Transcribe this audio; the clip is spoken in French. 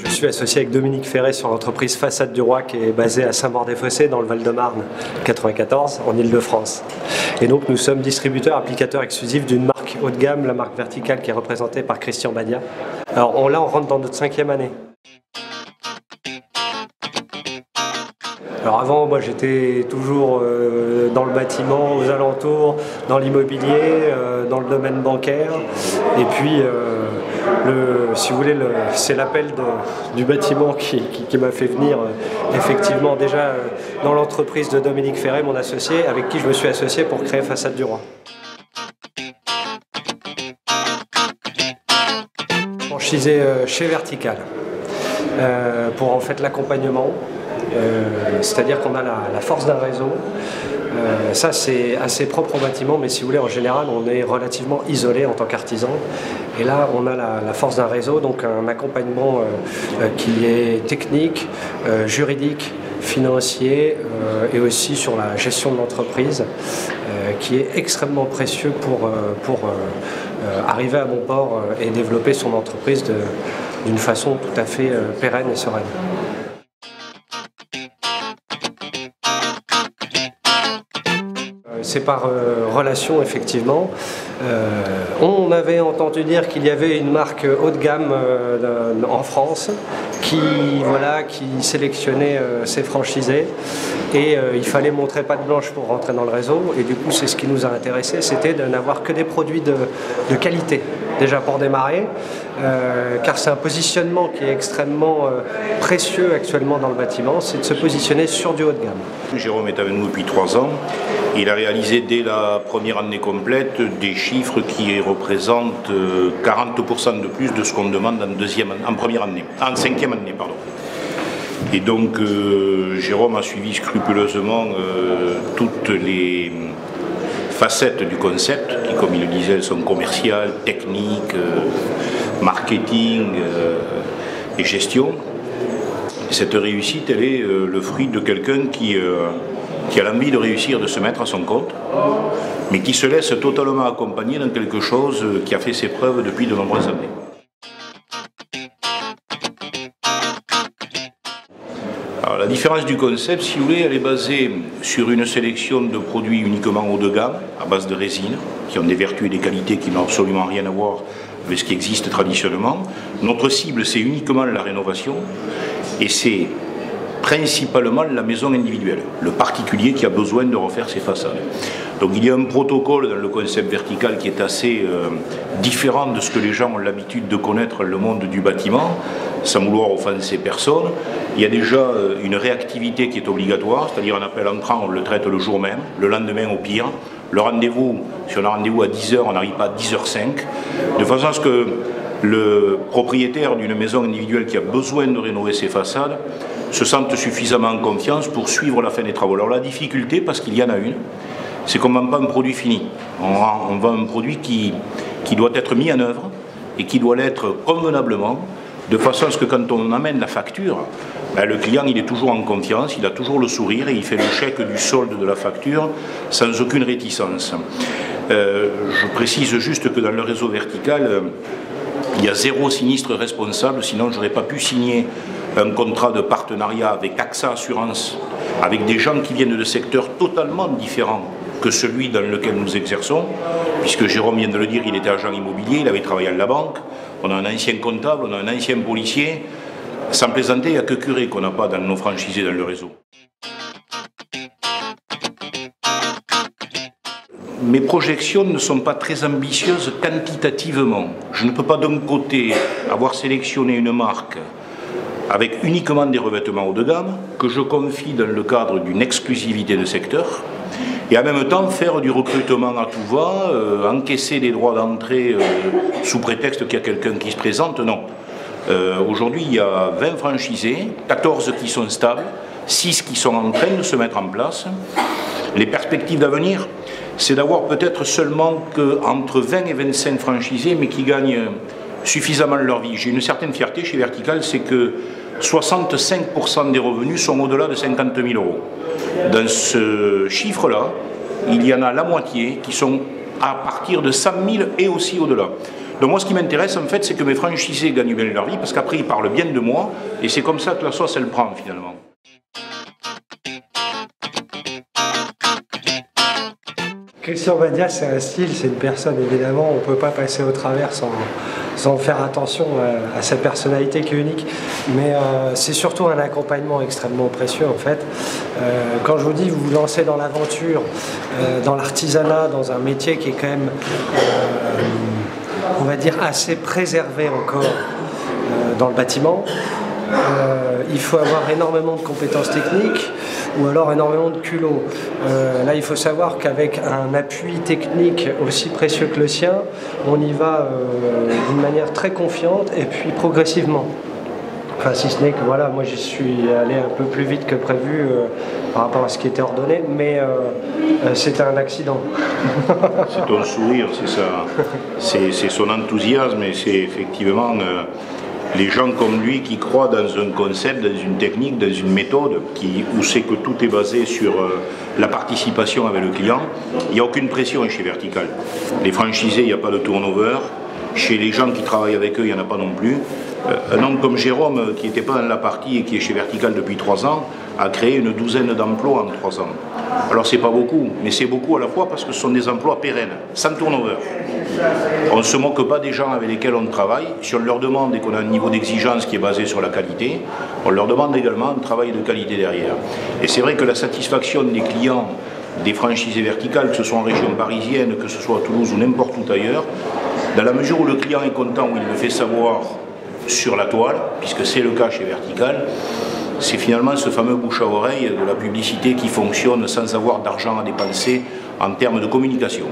Je suis associé avec Dominique Ferré sur l'entreprise Façade du Roi qui est basée à Saint-Maur-des-Fossés dans le Val-de-Marne 94 en Île-de-France. Et donc nous sommes distributeurs, applicateurs exclusifs d'une marque haut de gamme, la marque Vertical qui est représentée par Christian Badia. Alors là on rentre dans notre 5e année. Alors avant, moi j'étais toujours dans le bâtiment, aux alentours, dans l'immobilier, dans le domaine bancaire. Et puis, si vous voulez, c'est l'appel du bâtiment qui m'a fait venir effectivement déjà dans l'entreprise de Dominique Ferré, mon associé, avec qui je me suis associé pour créer Façade du Roi. Franchisé chez Vertical pour en fait l'accompagnement. C'est-à-dire qu'on a la force d'un réseau. Ça c'est assez propre au bâtiment, mais si vous voulez en général on est relativement isolé en tant qu'artisan. Et là on a la force d'un réseau, donc un accompagnement qui est technique, juridique, financier et aussi sur la gestion de l'entreprise qui est extrêmement précieux pour arriver à bon port et développer son entreprise d'une façon tout à fait pérenne et sereine. C'est par relation, effectivement. On avait entendu dire qu'il y avait une marque haut de gamme en France qui sélectionnait ses franchisés et il fallait montrer patte blanche pour rentrer dans le réseau. Et du coup, c'est ce qui nous a intéressés, c'était de n'avoir que des produits de qualité, déjà pour démarrer, car c'est un positionnement qui est extrêmement précieux actuellement dans le bâtiment, c'est de se positionner sur du haut de gamme. Jérôme est avec nous depuis 3 ans. Il a réalisé dès la première année complète des chiffres qui représentent 40% de plus de ce qu'on demande en première année, en 5e année, pardon. Et donc Jérôme a suivi scrupuleusement toutes les facettes du concept, qui, comme il le disait, sont commerciales, techniques, marketing et gestion. Et cette réussite, elle est le fruit de quelqu'un qui a l'envie de réussir, de se mettre à son compte, mais qui se laisse totalement accompagner dans quelque chose qui a fait ses preuves depuis de nombreuses années. Alors, la différence du concept, si vous voulez, elle est basée sur une sélection de produits uniquement haut de gamme, à base de résine, qui ont des vertus et des qualités qui n'ont absolument rien à voir avec ce qui existe traditionnellement. Notre cible, c'est uniquement la rénovation, et c'est principalement la maison individuelle, le particulier qui a besoin de refaire ses façades. Donc il y a un protocole dans le concept vertical qui est assez différent de ce que les gens ont l'habitude de connaître dans le monde du bâtiment, sans vouloir offenser personne. Il y a déjà une réactivité qui est obligatoire, c'est-à-dire un appel entrant, on le traite le jour même, le lendemain au pire. Le rendez-vous, si on a rendez-vous à 10h, on n'arrive pas à 10h05, de façon à ce que le propriétaire d'une maison individuelle qui a besoin de rénover ses façades se sente suffisamment en confiance pour suivre la fin des travaux. Alors la difficulté, parce qu'il y en a une, c'est qu'on ne vend pas un produit fini. On vend un produit qui doit être mis en œuvre et qui doit l'être convenablement, de façon à ce que quand on amène la facture, le client il est toujours en confiance, il a toujours le sourire et il fait le chèque du solde de la facture sans aucune réticence. Je précise juste que dans le réseau vertical, il y a 0 sinistre responsable, sinon je n'aurais pas pu signer un contrat de partenariat avec AXA Assurance, avec des gens qui viennent de secteurs totalement différents que celui dans lequel nous exerçons, puisque Jérôme vient de le dire, il était agent immobilier, il avait travaillé à la banque, on a un ancien comptable, on a un ancien policier. Sans plaisanter, il n'y a que Curé qu'on n'a pas dans nos franchisés dans le réseau. Mes projections ne sont pas très ambitieuses quantitativement. Je ne peux pas d'un côté avoir sélectionné une marque avec uniquement des revêtements haut de gamme, que je confie dans le cadre d'une exclusivité de secteur, et en même temps faire du recrutement à tout va, encaisser des droits d'entrée sous prétexte qu'il y a quelqu'un qui se présente, non. Aujourd'hui, il y a 20 franchisés, 14 qui sont stables, 6 qui sont en train de se mettre en place. Les perspectives d'avenir, c'est d'avoir peut-être seulement entre 20 et 25 franchisés, mais qui gagnent suffisamment leur vie. J'ai une certaine fierté chez Vertical, c'est que 65% des revenus sont au-delà de 50 000 euros. Dans ce chiffre-là, il y en a la moitié qui sont à partir de 100 000 et aussi au-delà. Donc moi, ce qui m'intéresse, en fait, c'est que mes franchisés gagnent bien leur vie, parce qu'après, ils parlent bien de moi, et c'est comme ça que la sauce, elle prend, finalement. Christian Badia, c'est un style, c'est une personne, évidemment, on ne peut pas passer au travers sans faire attention à sa personnalité qui est unique. Mais c'est surtout un accompagnement extrêmement précieux, en fait. Quand je vous dis, vous vous lancez dans l'aventure, dans l'artisanat, dans un métier qui est quand même, on va dire, assez préservé encore dans le bâtiment, il faut avoir énormément de compétences techniques ou alors énormément de culot. Là, il faut savoir qu'avec un appui technique aussi précieux que le sien, on y va d'une manière très confiante et puis progressivement. Enfin, si ce n'est que voilà, moi j'y suis allé un peu plus vite que prévu par rapport à ce qui était ordonné, mais c'était un accident. C'est ton sourire, c'est ça. C'est son enthousiasme et c'est effectivement les gens comme lui qui croient dans un concept, dans une technique, dans une méthode, où c'est que tout est basé sur la participation avec le client. Il n'y a aucune pression chez Vertical. Les franchisés, il n'y a pas de turnover. Chez les gens qui travaillent avec eux, il n'y en a pas non plus. Un homme comme Jérôme, qui n'était pas dans la partie et qui est chez Vertical depuis 3 ans, a créé une douzaine d'emplois en 3 ans. Alors c'est pas beaucoup, mais c'est beaucoup à la fois parce que ce sont des emplois pérennes, sans turnover. On ne se moque pas des gens avec lesquels on travaille. Si on leur demande et qu'on a un niveau d'exigence qui est basé sur la qualité, on leur demande également un travail de qualité derrière. Et c'est vrai que la satisfaction des clients des franchisés verticales, que ce soit en région parisienne, que ce soit à Toulouse ou n'importe où ailleurs, dans la mesure où le client est content, où il le fait savoir sur la toile, puisque c'est le cas chez Vertical, c'est finalement ce fameux bouche à oreille de la publicité qui fonctionne sans avoir d'argent à dépenser en termes de communication.